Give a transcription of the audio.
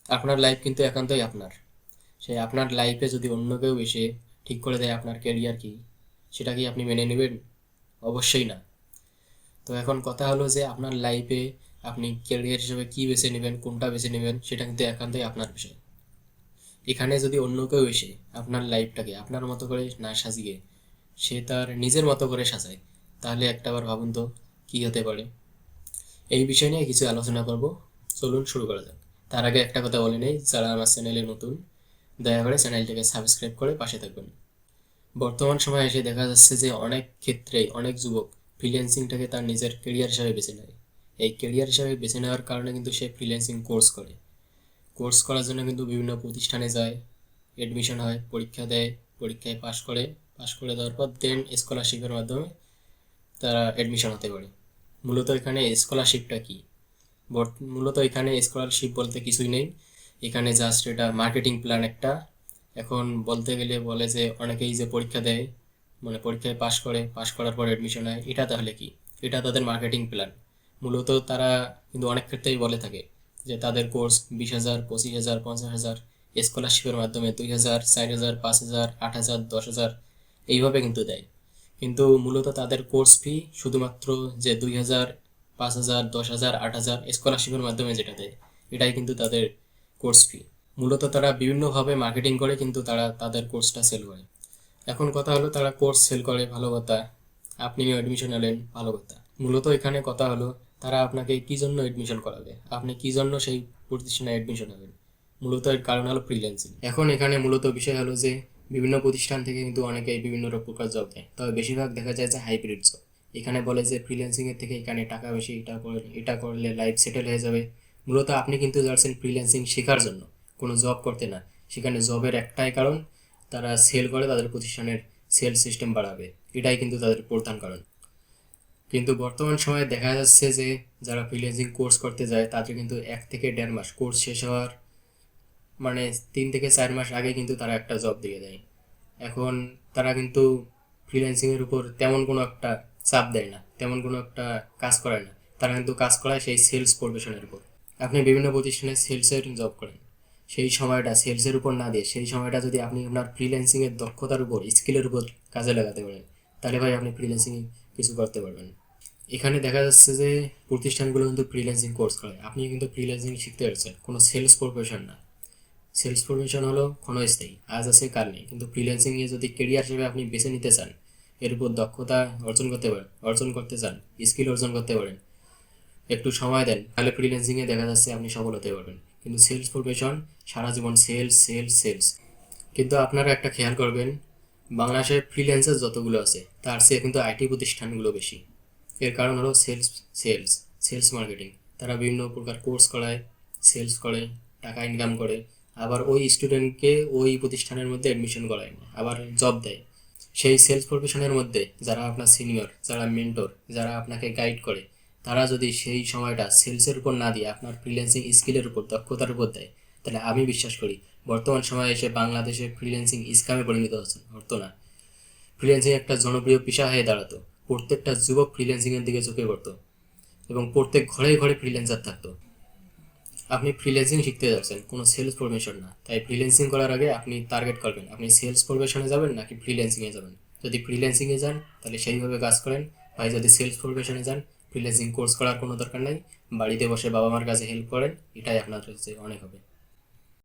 আপনার লাইফ কিন্তু একান্তই আপনার। সেই আপনার লাইফে যদি অন্য কেউ এসে ঠিক করে দেয় আপনার ক্যারিয়ার কি, সেটা কি আপনি মেনে নেবেন? অবশ্যই না। তো এখন কথা হলো যে আপনার লাইফে আপনি ক্যারিয়ার হিসেবে কি বেছে নেবেন, কোনটা বেছে নেবেন, সেটা কিন্তু একান্তই আপনার বিষয়। এখানে যদি অন্য কেউ এসে আপনার লাইফটাকে আপনার মতো করে না সাজিয়ে সে তার নিজের মতো করে সাজায়, তাহলে একটাবার ভাবুন তো কি হতে পারে। এই বিষয় নিয়ে কিছু আলোচনা করব। চলুন শুরু করা যাক। তার আগে একটা কথা বলে নেই, যারা আমার চ্যানেলে নতুন, দয়া করে চ্যানেলটিকে সাবস্ক্রাইব করে পাশে থাকবেন। বর্তমান সময়ে এসে দেখা যাচ্ছে যে অনেক ক্ষেত্রেই অনেক যুবক ফ্রিল্যান্সিংটাকে তার নিজের কেরিয়ার হিসাবে বেছে নেয়। এই কেরিয়ার হিসাবে বেছে নেওয়ার কারণে কিন্তু সে ফ্রিল্যান্সিং কোর্স করে। কোর্স করার জন্য কিন্তু বিভিন্ন প্রতিষ্ঠানে যায়, এডমিশন হয়, পরীক্ষা দেয়, পরীক্ষায় পাশ করে, পাশ করে দেওয়ার পর দেন স্কলারশিপের মাধ্যমে তারা এডমিশন হতে পারে। মূলত এখানে স্কলারশিপটা কি? মূলত এখানে স্কলারশিপ বলতে কিছুই নেই। এখানে জাস্ট এটা মার্কেটিং প্ল্যান একটা। এখন বলতে গেলে বলে যে অনেকেই যে পরীক্ষা দেয়, মানে পরীক্ষায় পাশ করে, পাশ করার পর এডমিশন হয়, এটা তাহলে কি? এটা তাদের মার্কেটিং প্ল্যান। মূলত তারা কিন্তু অনেক ক্ষেত্রেই বলে থাকে যে তাদের কোর্স 20,000, 25,000, 50,000, স্কলারশিপের মাধ্যমে 2,000, 4,000, 5,000, 8,000, 10,000 এইভাবে কিন্তু দেয়। কিন্তু মূলত তাদের কোর্স ফি শুধুমাত্র যে 2,000, 5,000, 10,000, 8,000 স্কলারশিপের মাধ্যমে যেটা দেয়, এটাই কিন্তু তাদের কোর্স ফি। মূলত তারা বিভিন্নভাবে মার্কেটিং করে কিন্তু তারা তাদের কোর্সটা সেল করে। এখন কথা হলো, তারা কোর্স সেল করে ভালো কথা, আপনিও এডমিশন নিলেন ভালো কথা। মূলত এখানে কথা হলো তারা আপনাকে কি জন্য এডমিশন করাবে, আপনি কি জন্য সেই প্রতিষ্ঠানে এডমিশন হবেন। মূলত এর কারণ হলো ফ্রিল্যান্সিং। এখন এখানে মূলত বিষয় হলো যে বিভিন্ন প্রতিষ্ঠান থেকে কিন্তু অনেকেই বিভিন্ন প্রকার জব দেয়, তবে বেশিরভাগ দেখা যায় যে হাইব্রিড জব। এখানে বলে যে ফ্রিল্যান্সিং এর থেকে এখানে টাকা বেশি, এটা করলে লাইফ সেটেল হয়ে যাবে। মূলত আপনি কিন্তু যাচ্ছেন ফ্রিল্যান্সিং শেখার জন্য, কোনো জব করতে না। সেখানে জবের একটাই কারণ, তারা সেল করে তাদের প্রতিষ্ঠানের সেল সিস্টেম বাড়াবে, এটাই কিন্তু তাদের প্রধান কারণ। কিন্তু বর্তমান সময়ে দেখা যাচ্ছে যে যারা ফ্রিল্যান্সিং কোর্স করতে যায় তাদের কিন্তু 1 থেকে 1.5 মাস কোর্স শেষ হওয়ার, মানে 3 থেকে 4 মাস আগে কিন্তু তারা একটা জব দিয়ে দেয়। এখন তারা কিন্তু ফ্রিল্যান্সিংয়ের উপর তেমন কোনো একটা চাপ দেয় না, তেমন কোনো একটা কাজ করে না। তারা কিন্তু কাজ করায় সেই সেলস প্রফেশনের উপর। আপনি বিভিন্ন প্রতিষ্ঠানে সেলসের জব করেন, সেই সময়টা সেলসের উপর না দিয়ে সেই সময়টা যদি আপনি আপনার ফ্রিল্যান্সিংয়ের দক্ষতার উপর, স্কিলের উপর কাজে লাগাতে পারেন, তাহলে ভাই আপনি ফ্রিল্যান্সিংয়ে কিছু করতে পারবেন। এখানে দেখা যাচ্ছে যে প্রতিষ্ঠানগুলো কিন্তু ফ্রিল্যান্সিং কোর্স করে, আপনি কিন্তু ফ্রিল্যান্সিং শিখতে পারছেন, কোনো সেলস প্রফেশন না। সেলস প্রফেশন হলো ক্ষণস্থায়ী, আজ আছে কাল নেই। কিন্তু ফ্রিল্যান্সিং নিয়ে যদি কেরিয়ার হিসেবে আপনি বেছে নিতে চান, এর উপর দক্ষতা অর্জন করতে পারেন, অর্জন করতে চান, স্কিল অর্জন করতে পারেন, একটু সময় দেন, তাহলে ফ্রিল্যান্সিংয়ে দেখা যাচ্ছে আপনি সফল হতে পারবেন। কিন্তু সেলস প্রফেশন সারা জীবন সেলস সেলস সেলস। কিন্তু আপনারা একটা খেয়াল করবেন, বাংলাদেশে ফ্রিল্যান্সার যতগুলো আছে তার চেয়ে কিন্তু আইটি প্রতিষ্ঠানগুলো বেশি। এর কারণ হলো সেলস, সেলস, সেলস মার্কেটিং। তারা বিভিন্ন প্রকার কোর্স করায়, সেলস করে, টাকা ইনকাম করে, আবার ওই স্টুডেন্টকে ওই প্রতিষ্ঠানের মধ্যে অ্যাডমিশন করায়, আবার জব দেয়। সেই সেলস প্রফেশনের মধ্যে যারা আপনার সিনিয়র, যারা মেন্টর, যারা আপনাকে গাইড করে, তারা যদি সেই সময়টা সেলসের উপর না দিয়ে আপনার ফ্রিল্যান্সিং স্কিলের উপর, দক্ষতার উপর দেয়, তাহলে আমি বিশ্বাস করি বর্তমান সময়ে এসে বাংলাদেশে ফ্রিল্যান্সিং স্ক্যামে পরিণত হতো না। ফ্রিল্যান্সিং একটা জনপ্রিয় পেশা হয়ে দাঁড়াতো, প্রত্যেকটা যুবক ফ্রিল্যান্সিংয়ের দিকে ঝুঁকে পড়তো এবং প্রত্যেক ঘরে ঘরে ফ্রিল্যান্সার থাকতো। আপনি ফ্রিল্যান্সিং শিখতে যাচ্ছেন, কোনো সেলস প্রফেশন না। তাই ফ্রিল্যান্সিং করার আগে আপনি টার্গেট করবেন আপনি সেলস প্রফেশনে যাবেন নাকি ফ্রিল্যান্সিংয়ে যাবেন। যদি ফ্রিল্যান্সিংয়ে যান তাহলে সেইভাবে কাজ করেন। ভাই যদি সেলস প্রফেশনে যান, ফ্রিল্যান্সিং কোর্স করার কোনো দরকার নাই, বাড়িতে বসে বাবা মার কাছে হেল্প করেন, এটাই আপনার কাছে অনেক হবে।